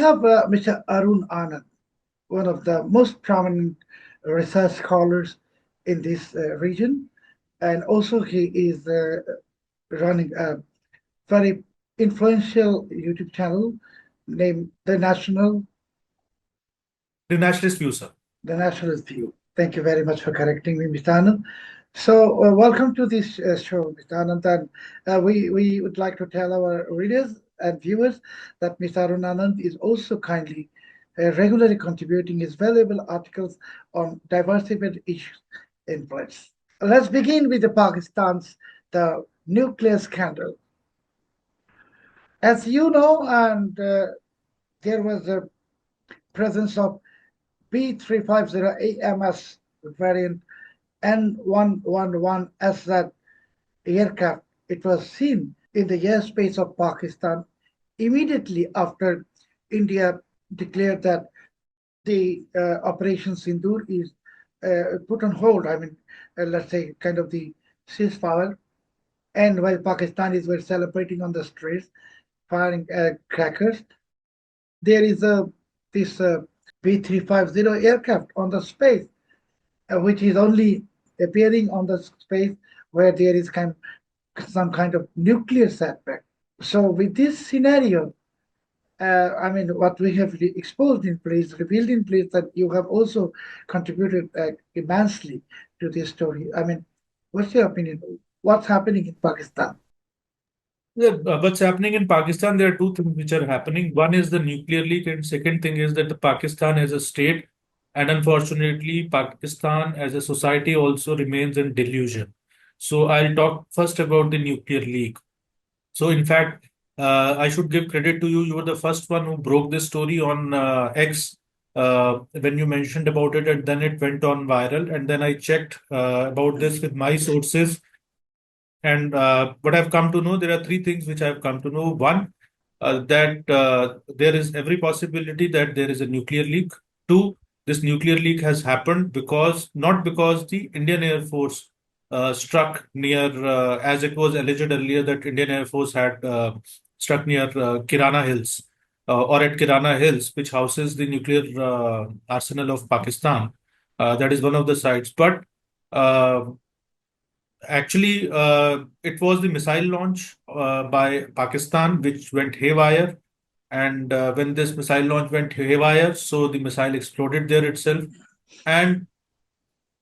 have Mr. Arun Anand, one of the most prominent research scholars in this region, and also he is running a very influential YouTube channel named The Nationalist View, sir. The Nationalist View. Thank you very much for correcting me, Mr. Anand. So, welcome to this show, Mr. Anand. And we would like to tell our readers and viewers that Mr. Arun Anand is also kindly regularly contributing his valuable articles on diversified issues in press. Let's begin with the nuclear scandal. As you know, and there was a presence of B350 AMS variant N111 Sazzad aircraft. It was seen in the airspace of Pakistan immediately after India declared that the Operation Sindoor is put on hold. I mean, let's say kind of the ceasefire. And while Pakistanis were celebrating on the streets, firing crackers, there is this B350 aircraft on the space, which is only appearing on the space where there is some kind of nuclear setback. So with this scenario, I mean, what we have exposed in place, revealed in place, that you have also contributed immensely to this story. I mean, what's your opinion? What's happening in Pakistan? Yeah, what's happening in Pakistan, there are two things which are happening. One is the nuclear leak, and second thing is that the Pakistan as a state, and unfortunately, Pakistan as a society also remains in delusion. So I'll talk first about the nuclear leak. So in fact, I should give credit to you. You were the first one who broke this story on X when you mentioned about it, and then it went on viral. And then I checked about this with my sources. And what I've come to know, there are three things which I've come to know. One, that there is every possibility that there is a nuclear leak. Two, this nuclear leak has happened not because the Indian Air Force struck near, as it was alleged earlier, that Indian Air Force had struck near Kirana Hills or at Kirana Hills, which houses the nuclear arsenal of Pakistan. That is one of the sites. But actually, it was the missile launch by Pakistan which went haywire. And when this missile launch went haywire, so the missile exploded there itself. And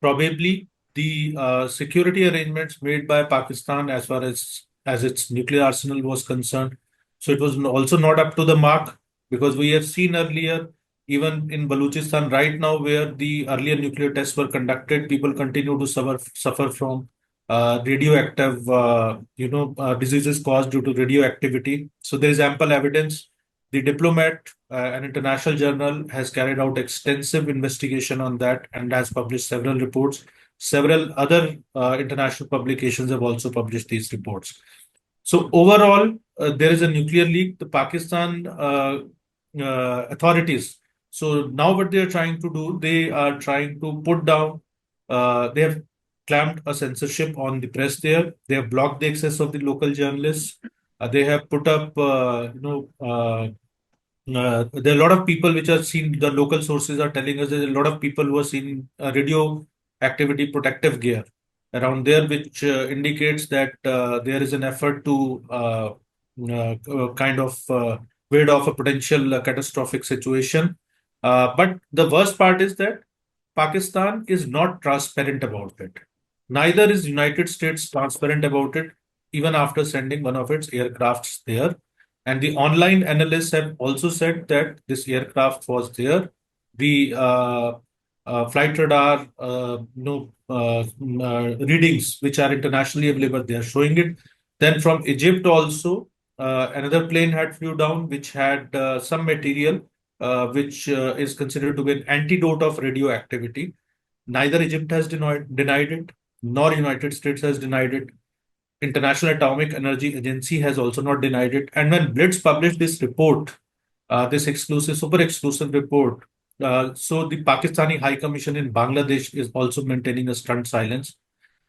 probably the security arrangements made by Pakistan as far as its nuclear arsenal was concerned. So it was also not up to the mark, because we have seen earlier, even in Balochistan right now, where the earlier nuclear tests were conducted, people continue to suffer from radioactive, diseases caused due to radioactivity. So there is ample evidence. The Diplomat, an international journal, has carried out extensive investigation on that and has published several reports. Several other international publications have also published these reports. So overall, there is a nuclear leak. The Pakistan authorities, so now what they are trying to do, they are trying to put down, they have clamped a censorship on the press there. They have blocked the access of the local journalists. They have put up, there are a lot of people which are seen, the local sources are telling us there's a lot of people who are seen radio activity protective gear around there, which indicates that there is an effort to kind of ward off a potential catastrophic situation. But the worst part is that Pakistan is not transparent about it. Neither is United States transparent about it, even after sending one of its aircrafts there. And the online analysts have also said that this aircraft was there. The flight radar readings, which are internationally available, they are showing it. Then from Egypt also, another plane had flew down, which had some material which is considered to be an antidote of radioactivity. Neither Egypt has denied it, nor United States has denied it. International Atomic Energy Agency has also not denied it. And when BLiTZ published this report, this super exclusive report, so the Pakistani High Commission in Bangladesh is also maintaining a stunned silence.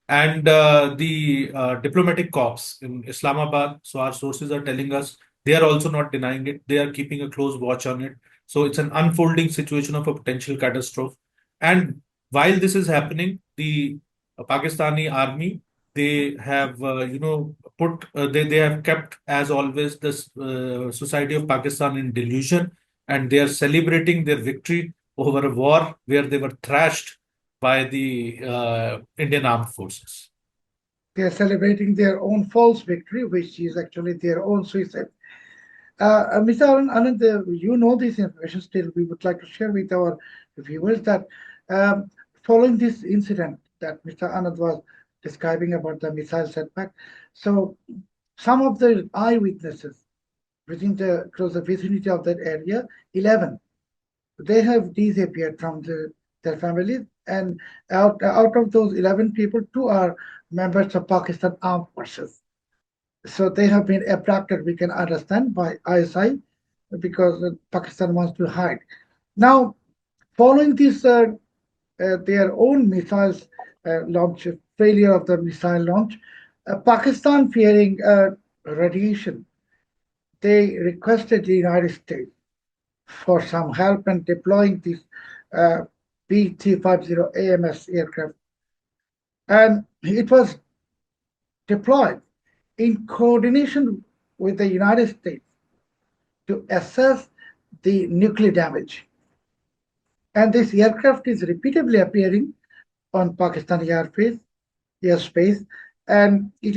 And the diplomatic corps in Islamabad, so our sources are telling us They are also not denying it. They are keeping a close watch on it. So it's an unfolding situation of a potential catastrophe. And while this is happening, the Pakistani army, they have they have kept, as always, this society of Pakistan in delusion, and they are celebrating their victory over a war where they were thrashed by the Indian armed forces. They are celebrating their own false victory, which is actually their own suicide. Mr. Arun Anand, you know this information. Still, we would like to share with our viewers that following this incident that Mr. Anand was describing about the missile setback, so some of the eyewitnesses within the closer vicinity of that area, 11, they have disappeared from their families, and out of those 11 people, 2 are members of Pakistan Armed Forces. So they have been abducted, we can understand, by ISI because Pakistan wants to hide. Now, following this, their own missiles launch, failure of the missile launch, Pakistan fearing radiation, they requested the United States for some help in deploying this B-350 AMS aircraft. And it was deployed in coordination with the United States to assess the nuclear damage. And this aircraft is repeatedly appearing on Pakistani airspace, and it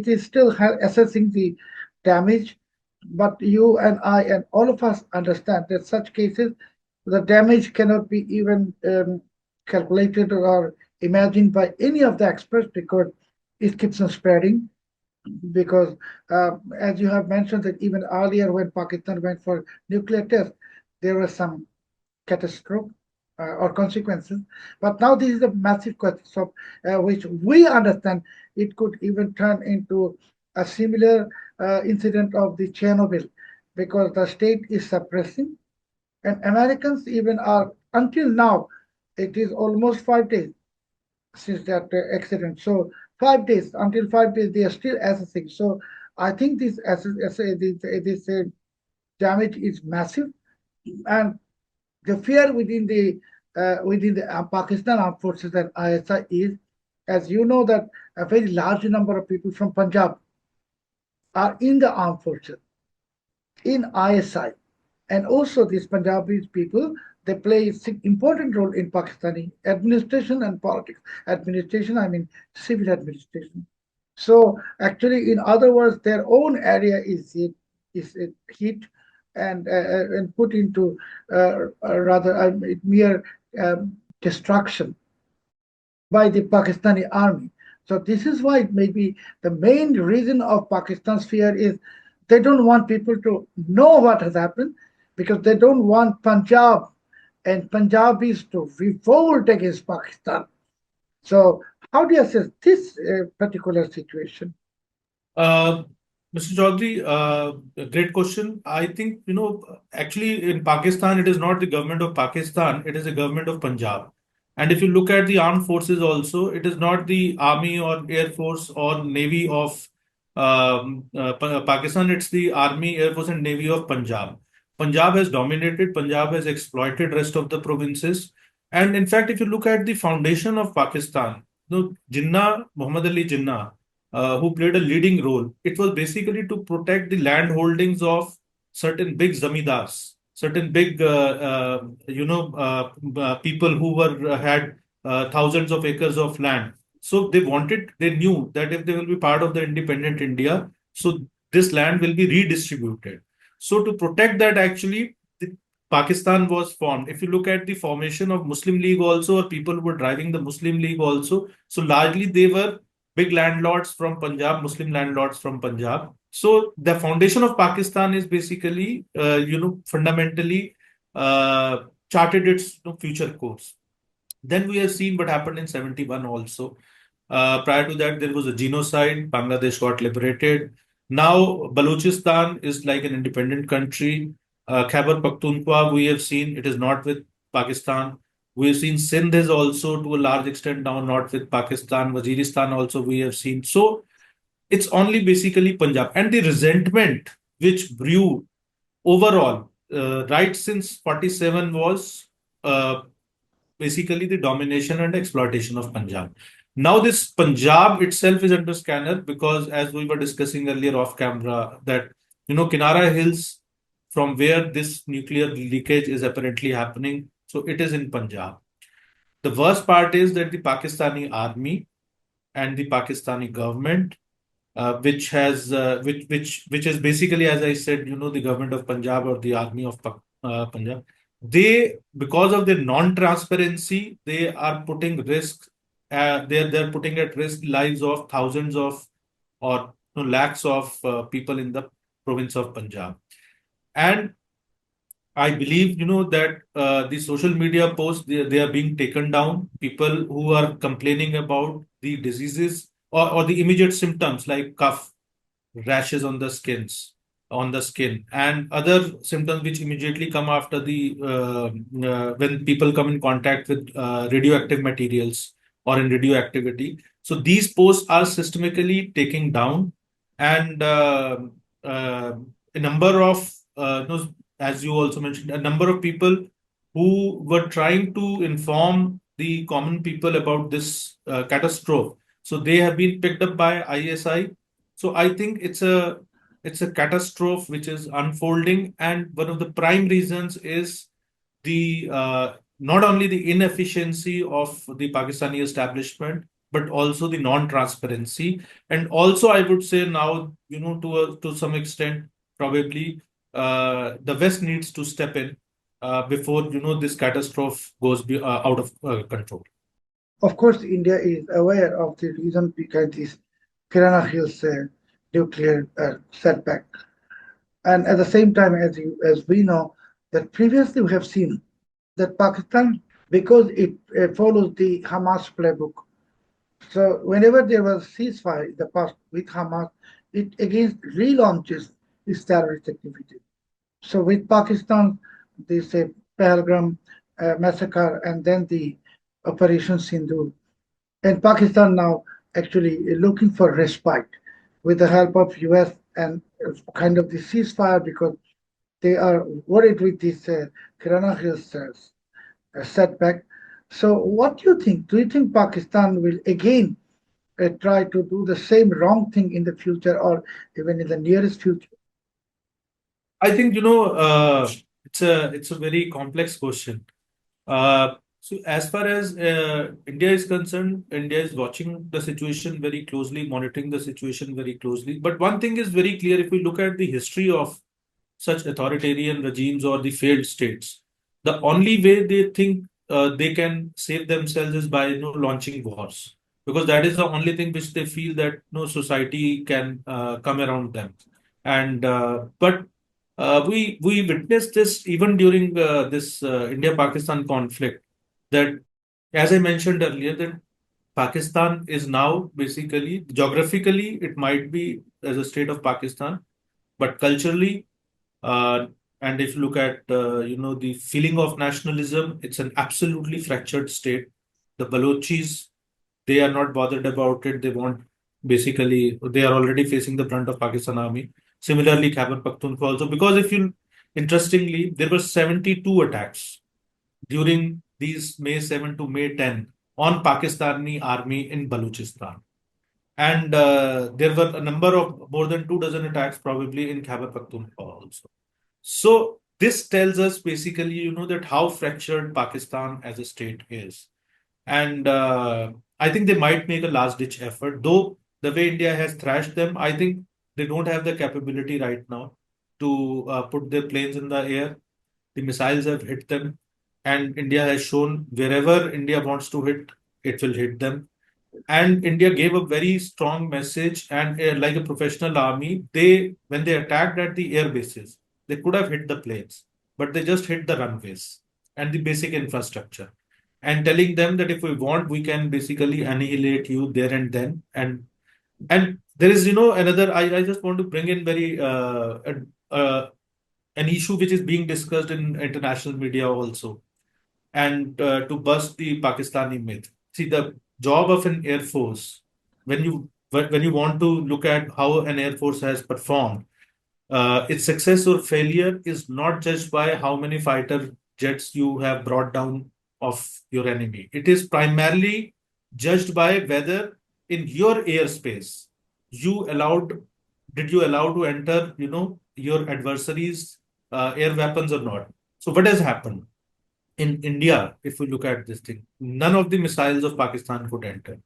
is still assessing the damage. But you and I and all of us understand that such cases, the damage cannot be even calculated or imagined by any of the experts because it keeps on spreading. Because as you have mentioned that even earlier when Pakistan went for nuclear test, there was some catastrophe or consequences. But now this is a massive catastrophe, which we understand it could even turn into a similar incident of the Chernobyl, because the state is suppressing, and Americans even are, until now, it is almost 5 days since that accident. So 5 days, until 5 days, they are still assessing. So I think this damage is massive, and the fear within the Pakistan Armed Forces and ISI is, as you know, that a very large number of people from Punjab are in the armed forces, in ISI, and also these Punjabi people, they play an important role in Pakistani administration and politics. Administration, I mean civil administration. So actually, in other words, their own area is hit and put into rather mere destruction by the Pakistani army. So this is why maybe the main reason of Pakistan's fear is they don't want people to know what has happened, because they don't want Punjab and Punjabis to revolt against Pakistan. So how do you assess this particular situation? Mr. Chaudhary, a great question. I think, actually in Pakistan, it is not the government of Pakistan, it is the government of Punjab. And if you look at the armed forces also, it is not the army or air force or navy of Pakistan, it's the army, air force and navy of Punjab. Punjab has dominated, Punjab has exploited rest of the provinces. And in fact, if you look at the foundation of Pakistan, Jinnah, Muhammad Ali Jinnah, who played a leading role. It was basically to protect the land holdings of certain big zamindars, certain big, people who had thousands of acres of land. So they knew that if they will be part of the independent India, so this land will be redistributed. So to protect that, actually, Pakistan was formed. If you look at the formation of Muslim League also, or people who were driving the Muslim League also, so largely they were big landlords from Punjab, Muslim landlords from Punjab. So the foundation of Pakistan is basically, fundamentally charted its future course. Then we have seen what happened in 71 also. Prior to that, there was a genocide. Bangladesh got liberated. Now, Balochistan is like an independent country. Khyber Pakhtunkhwa, we have seen it is not with Pakistan. We have seen Sindh is also to a large extent now not with Pakistan. Waziristan also we have seen. So it's only basically Punjab. And the resentment which grew overall, right since 47 was basically the domination and exploitation of Punjab. Now, this Punjab itself is under scanner because, as we were discussing earlier off camera, that Kinara Hills, from where this nuclear leakage is apparently happening, so it is in Punjab. The worst part is that the Pakistani army and the Pakistani government, which is basically, as I said, the government of Punjab or the army of Punjab, they, because of their non-transparency, they are putting risk. They're putting at risk lives of thousands of or lakhs of people in the province of Punjab. And I believe, that the social media posts, they are being taken down. People who are complaining about the diseases or the immediate symptoms like cough, rashes on the skin, and other symptoms which immediately come after the when people come in contact with radioactive materials or in radioactivity. So these posts are systematically taken down, and uh, a number of as you also mentioned, a number of people who were trying to inform the common people about this catastrophe. So they have been picked up by ISI. So I think it's a catastrophe which is unfolding, and one of the prime reasons is the not only the inefficiency of the Pakistani establishment, but also the non-transparency, and also I would say now, to some extent, probably the West needs to step in before this catastrophe goes out of control. Of course, India is aware of the reason behind this Kirana Hills nuclear setback. And at the same time, as we know, that previously we have seen that Pakistan, because it follows the Hamas playbook, so whenever there was ceasefire in the past with Hamas, it again relaunches its terrorist activity. So with Pakistan, this Pahalgam massacre and then the Operation Sindhu, and Pakistan now actually looking for respite with the help of US and kind of the ceasefire because they are worried with this Kirana Hills setback. So what do you think? Do you think Pakistan will again try to do the same wrong thing in the future or even in the nearest future? I think it's a very complex question. So as far as India is concerned, India is watching the situation very closely, monitoring the situation very closely. But one thing is very clear: if we look at the history of such authoritarian regimes or the failed states, the only way they think they can save themselves is by launching wars, because that is the only thing which they feel that no society can come around them. And but we witnessed this even during this India-Pakistan conflict. That, as I mentioned earlier, that Pakistan is now basically geographically it might be as a state of Pakistan, but culturally, uh, and if you look at the feeling of nationalism, it's an absolutely fractured state. The Balochis, they are not bothered about it. They want, basically, they are already facing the brunt of Pakistan army. Similarly, Khyber Pakhtunkhwa also, because if you, interestingly, there were 72 attacks during these May 7 to May 10 on Pakistani army in Balochistan. And there were a number of more than 2 dozen attacks probably in Khyber Pakhtunkhwa also. So this tells us basically, that how fractured Pakistan as a state is. And I think they might make a last ditch effort, though the way India has thrashed them, I think they don't have the capability right now to put their planes in the air. The missiles have hit them, and India has shown wherever India wants to hit, it will hit them. And India gave a very strong message, and like a professional army, they, when they attacked at the air bases, they could have hit the planes, but they just hit the runways and the basic infrastructure, and telling them that if we want, we can basically annihilate you there and then. And there is, another. I just want to bring in very an issue which is being discussed in international media also, and to bust the Pakistani myth. See, the job of an air force, when you want to look at how an air force has performed, its success or failure is not judged by how many fighter jets you have brought down of your enemy. It is primarily judged by whether in your airspace you allowed did you allow to enter, your adversaries' air weapons or not. So what has happened in India? If we look at this thing, none of the missiles of Pakistan could enter.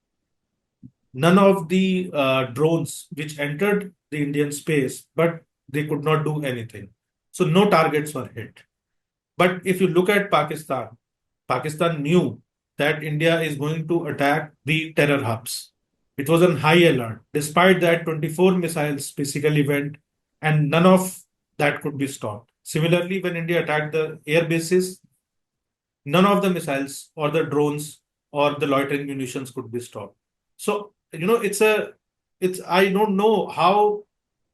None of the drones which entered the Indian space, but they could not do anything. So no targets were hit. But if you look at Pakistan, Pakistan knew that India is going to attack the terror hubs. It was on high alert. Despite that, 24 missiles basically went, and none of that could be stopped. Similarly, when India attacked the air bases, none of the missiles or the drones or the loitering munitions could be stopped. So, I don't know how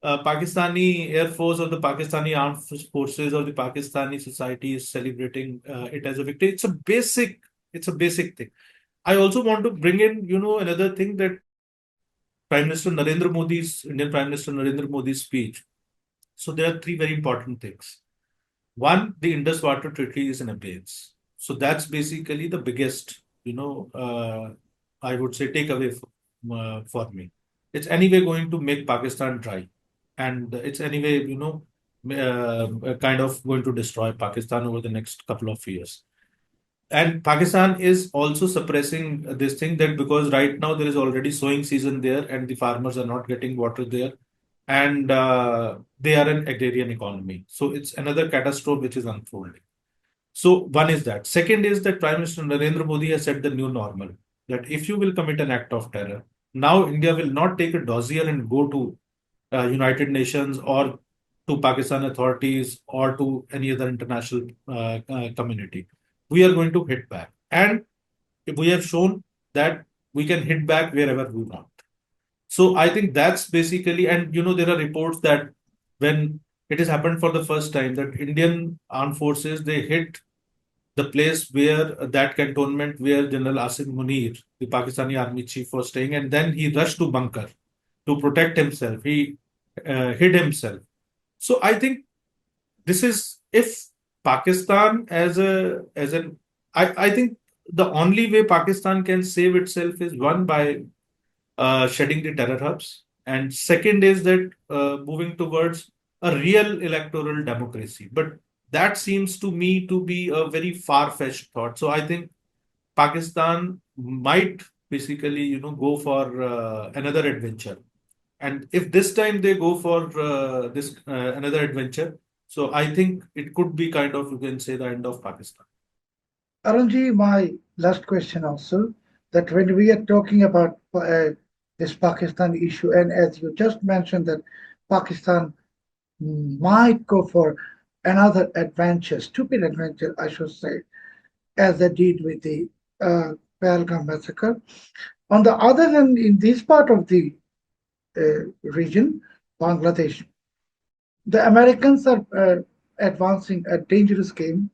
Pakistani Air Force or the Pakistani Armed Forces or the Pakistani society is celebrating it as a victory. It's a basic thing. I also want to bring in, another thing that Indian Prime Minister Narendra Modi's speech. So there are three very important things. One, the Indus Water Treaty is in abeyance. So that's basically the biggest, I would say, takeaway for me. It's anyway going to make Pakistan dry. And it's anyway, kind of going to destroy Pakistan over the next couple of years. And Pakistan is also suppressing this thing that because right now there is already sowing season there and the farmers are not getting water there and they are an agrarian economy. So it's another catastrophe which is unfolding. So one is that. Second is that Prime Minister Narendra Modi has set the new normal that if you will commit an act of terror, now India will not take a dossier and go to United Nations or to Pakistan authorities or to any other international community. We are going to hit back. And we have shown that we can hit back wherever we want. So I think that's basically, and there are reports that when it has happened for the first time that Indian armed forces, they hit the place where that cantonment where General Asim Munir, the Pakistani army chief, was staying, and then he rushed to bunker to protect himself. He hid himself. So I think this is if Pakistan as an I think the only way Pakistan can save itself is one by shedding the terror hubs, and second is that moving towards a real electoral democracy. But that seems to me to be a very far-fetched thought. So I think Pakistan might basically, go for another adventure. And if this time they go for this another adventure, so I think it could be kind of, you can say, the end of Pakistan. Arunji, my last question also, that when we are talking about this Pakistan issue, and as you just mentioned that Pakistan might go for another adventure, stupid adventure, I should say, as they did with the Pahalgam massacre. On the other hand, in this part of the region, Bangladesh, the Americans are advancing a dangerous game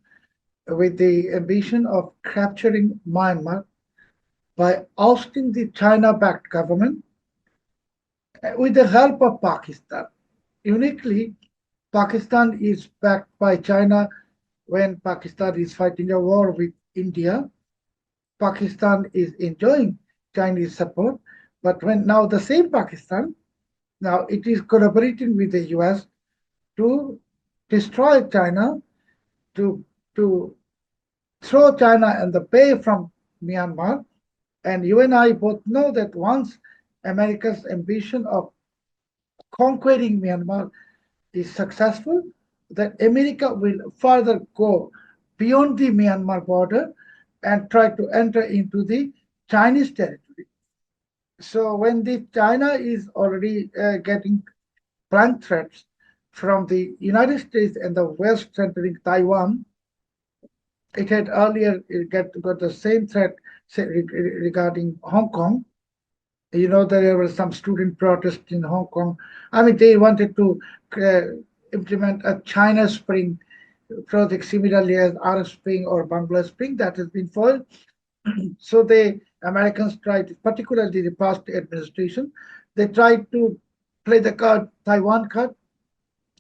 with the ambition of capturing Myanmar by ousting the China-backed government with the help of Pakistan. Uniquely, Pakistan is backed by China when Pakistan is fighting a war with India. Pakistan is enjoying Chinese support, but when now the same Pakistan, now it is collaborating with the US to destroy China, to throw China in the bay from Myanmar. And you and I both know that once America's ambition of conquering Myanmar is successful, that America will further go beyond the Myanmar border and try to enter into the Chinese territory. So when the China is already getting blank threats from the United States and the West centering Taiwan, it had earlier got the same threat regarding Hong Kong. There were some student protests in Hong Kong. I mean, they wanted to implement a China Spring project similarly as Arab Spring or Bangla Spring that has been foiled. So the Americans tried, particularly the past administration, they tried to play the card, Taiwan card,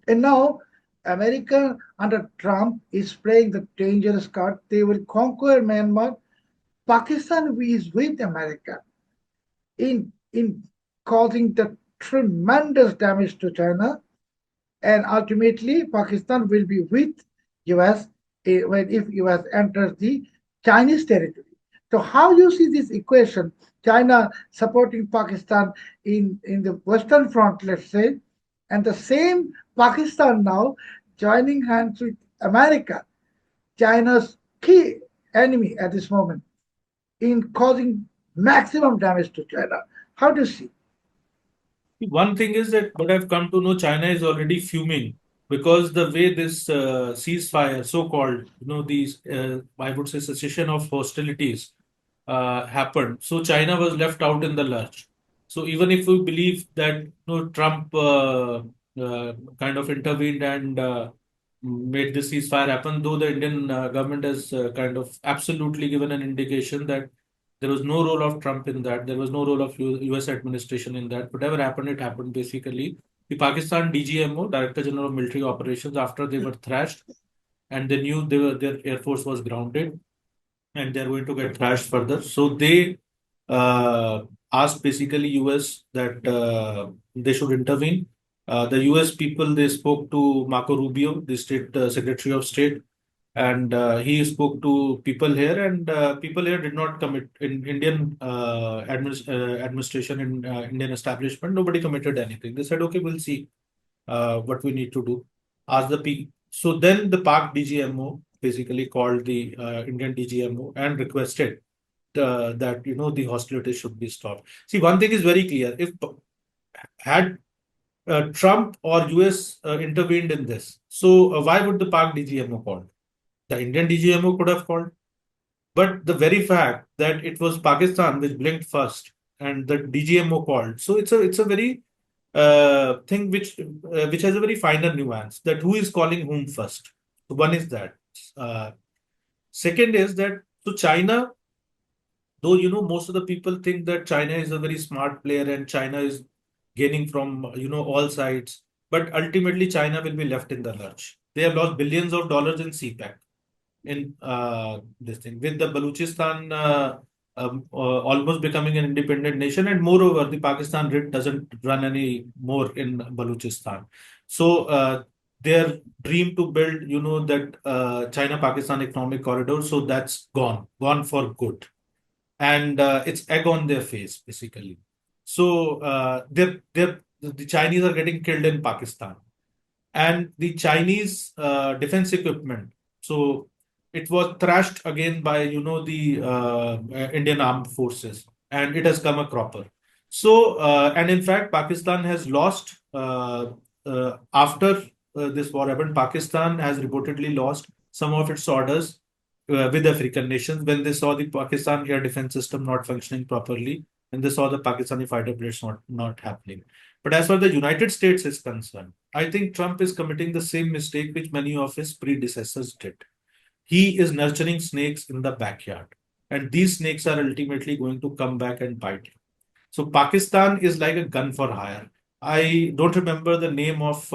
And now, America under Trump is playing the dangerous card. They will conquer Myanmar. Pakistan is with America in causing the tremendous damage to China, and ultimately Pakistan will be with US when if US enters the Chinese territory. So how you see this equation? China supporting Pakistan in the Western Front, let's say, and the same Pakistan now joining hands with America, China's key enemy at this moment, in causing maximum damage to China. How do you see? One thing is that what I've come to know, China is already fuming because the way this ceasefire, so-called, these, I would say, cessation of hostilities happened. So China was left out in the lurch. So even if we believe that Trump kind of intervened and made this ceasefire happen, though the Indian government has kind of absolutely given an indication that there was no role of Trump in that. There was no role of US administration in that. Whatever happened, it happened basically. The Pakistan DGMO, Director General of Military Operations, after they were thrashed and they knew their air force was grounded and they're going to get thrashed further. So they uh, asked basically US that they should intervene. The US people, they spoke to Marco Rubio, the State Secretary of State, and he spoke to people here, and people here did not commit in Indian administration in Indian establishment. Nobody committed anything. They said, okay, we'll see what we need to do. Ask the P. So then the Pak DGMO basically called the Indian DGMO and requested that the hostilities should be stopped. See, one thing is very clear: if had Trump or US intervened in this, so why would the Pak DGMO call? The Indian DGMO could have called. But the very fact that it was Pakistan which blinked first and the DGMO called, so it's a very thing which has a very finer nuance, that who is calling whom first. So one is that. Uh, Second is that, so China, though most of the people think that China is a very smart player and China is gaining from all sides, but ultimately China will be left in the lurch. They have lost billions of dollars in CPAC, in this thing, with the Baluchistan almost becoming an independent nation, and moreover, the Pakistan RIT doesn't run any more in Baluchistan. So their dream to build, that China-Pakistan economic corridor, so that's gone for good, and it's egg on their face basically. So the Chinese are getting killed in Pakistan, and the Chinese defense equipment. So it was thrashed again by the Indian armed forces, and it has come a cropper. So and in fact, Pakistan has lost after this war happened. Pakistan has reportedly lost some of its orders with African nations when they saw the Pakistan air defense system not functioning properly, and they saw the Pakistani fighter blades not happening. But as far as the United States is concerned, I think Trump is committing the same mistake which many of his predecessors did. He is nurturing snakes in the backyard, and these snakes are ultimately going to come back and bite him. So Pakistan is like a gun for hire. I don't remember the name of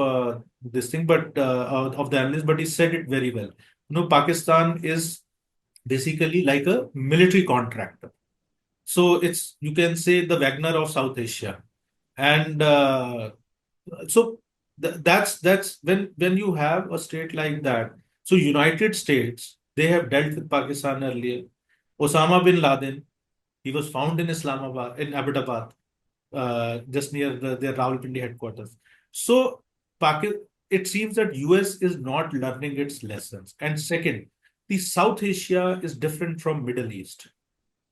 this thing, but of the analyst, but he said it very well. Pakistan is basically like a military contractor. So it's, you can say, the Wagner of South Asia, and so that's when you have a state like that. So United States, they have dealt with Pakistan earlier. Osama bin Laden, he was found in Islamabad, in Abbottabad, just near their Rawalpindi headquarters. So it seems that US is not learning its lessons. And second, the South Asia is different from Middle East.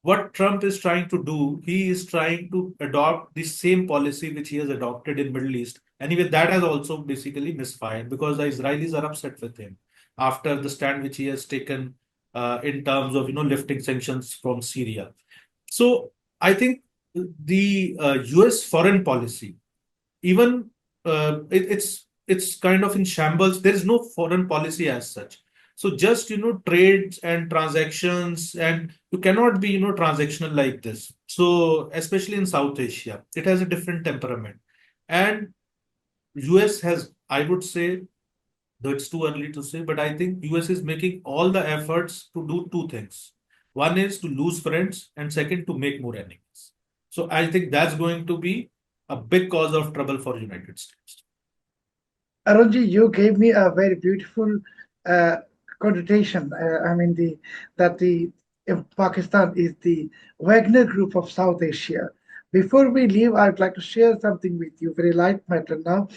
What Trump is trying to do, he is trying to adopt the same policy which he has adopted in Middle East. Anyway, that has also basically misfired because the Israelis are upset with him after the stand which he has taken in terms of lifting sanctions from Syria. So I think the US foreign policy, even it's kind of in shambles. There is no foreign policy as such. So just trades and transactions, and you cannot be transactional like this. So especially in South Asia, it has a different temperament, and US has I would say, though it's too early to say, but I think US is making all the efforts to do two things. One is to lose friends, and second to make more enemies. So I think that's going to be a big cause of trouble for United States. Arunji, you gave me a very beautiful uh, connotation. I mean, the Pakistan is the Wagner Group of South Asia. Before we leave, I'd like to share something with you, very light matter now.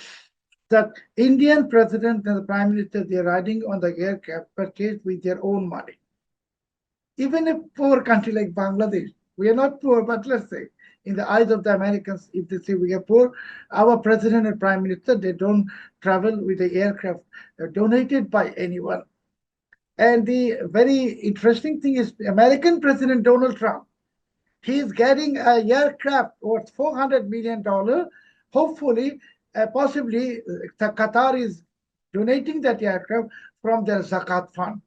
That Indian president and the prime minister, they're riding on the aircraft purchased with their own money. Even a poor country like Bangladesh, we are not poor, but let's say in the eyes of the Americans, if they say we are poor, our president and prime minister, they don't travel with the aircraft donated by anyone. And the very interesting thing is American President Donald Trump, he is getting a aircraft worth $400 million. Hopefully, possibly, Qatar is donating that aircraft from their zakat fund,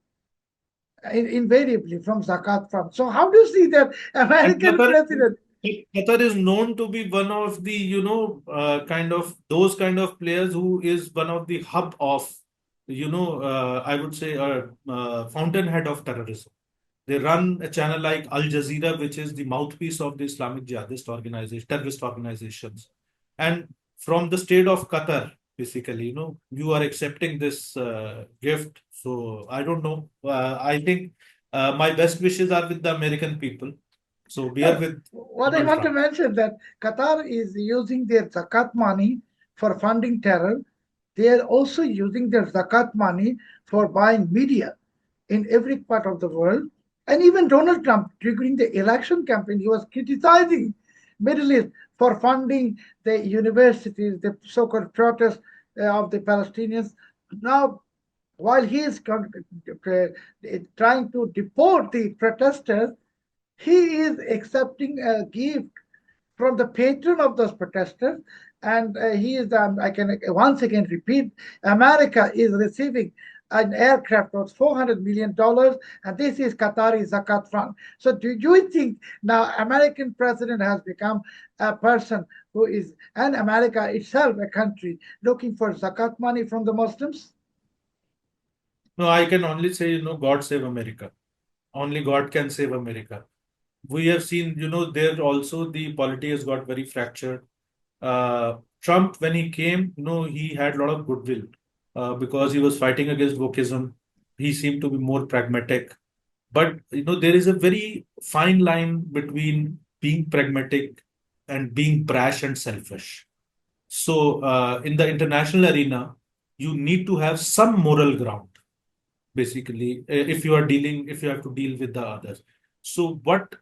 invariably from zakat fund. So how do you see that And American president? Qatar is known to be one of the, kind of those kind of players who is one of the hub of, I would say fountainhead of terrorism. They run a channel like Al Jazeera, which is the mouthpiece of the Islamic jihadist organization, terrorist organizations. And from the state of Qatar, basically, you are accepting this gift. So I don't know. I think my best wishes are with the American people. So we are with What I Donald want to Trump. mention that Qatar is using their zakat money for funding terror. They are also using their zakat money for buying media in every part of the world. And even Donald Trump, during the election campaign, he was criticizing Middle East for funding the universities, the so-called protests of the Palestinians. Now, while he is trying to deport the protesters, he is accepting a gift from the patron of those protesters. And he is, I can once again repeat, America is receiving an aircraft of $400 million, and this is Qatari Zakat Fund. So do you think now American president has become a person who is, and America itself, a country, looking for Zakat money from the Muslims? No, I can only say, God save America. Only God can save America. We have seen, there also the polity has got very fractured. Trump, when he came, he had a lot of goodwill because he was fighting against wokeism. He seemed to be more pragmatic. But, there is a very fine line between being pragmatic and being brash and selfish. So, in the international arena, you need to have some moral ground, basically, if you have to deal with the others. So, what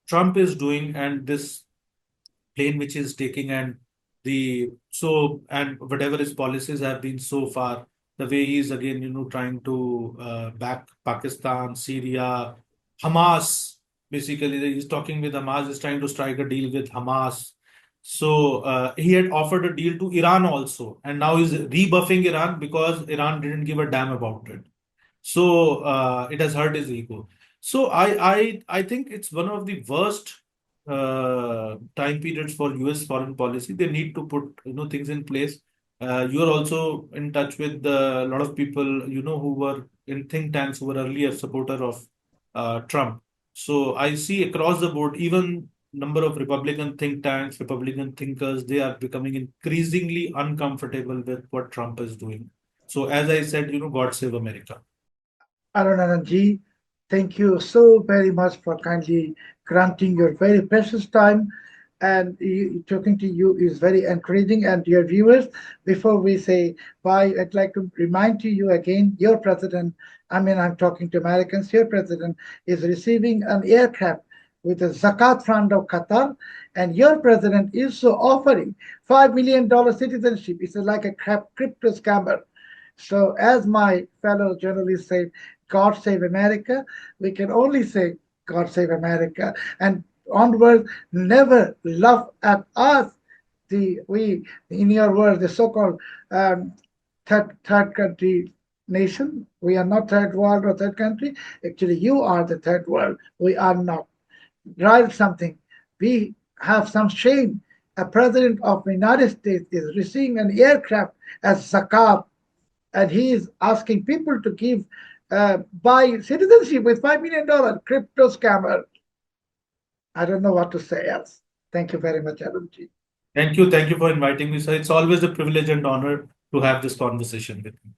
Trump is doing, and this plane which is taking, and whatever his policies have been so far, the way he's again trying to back Pakistan, Syria, Hamas. Basically, he's talking with Hamas, he's trying to strike a deal with Hamas. So he had offered a deal to Iran also, and now he's rebuffing Iran because Iran didn't give a damn about it. So it has hurt his ego. So I think it's one of the worst time periods for US foreign policy. They need to put things in place. You are also in touch with a lot of people who were in think tanks who were earlier supporter of Trump. So I see across the board, even number of Republican think tanks, Republican thinkers, they are becoming increasingly uncomfortable with what Trump is doing. So as I said, God save America. Arun Anand, thank you so very much for kindly granting your very precious time. And talking to you is very encouraging. And your viewers, before we say bye, I'd like to remind to you again, your president, I mean, I'm talking to Americans, your president is receiving an aircraft with the Zakat Fund of Qatar, and your president is so offering $5 million citizenship. It's like a crypto scammer. So, as my fellow journalists say, God save America, we can only say, God save America. And onward, never laugh at us. We, in your words, the so-called third country nation. We are not third world or third country. Actually, you are the third world. We are not. Write something. We have some shame a president of the United States is receiving an aircraft as zakat, and he is asking people to give buy citizenship with $5 million. Crypto scammer. I don't know what to say else. Thank you very much, Arunji. Thank you for inviting me, sir. It's always a privilege and honor to have this conversation with you.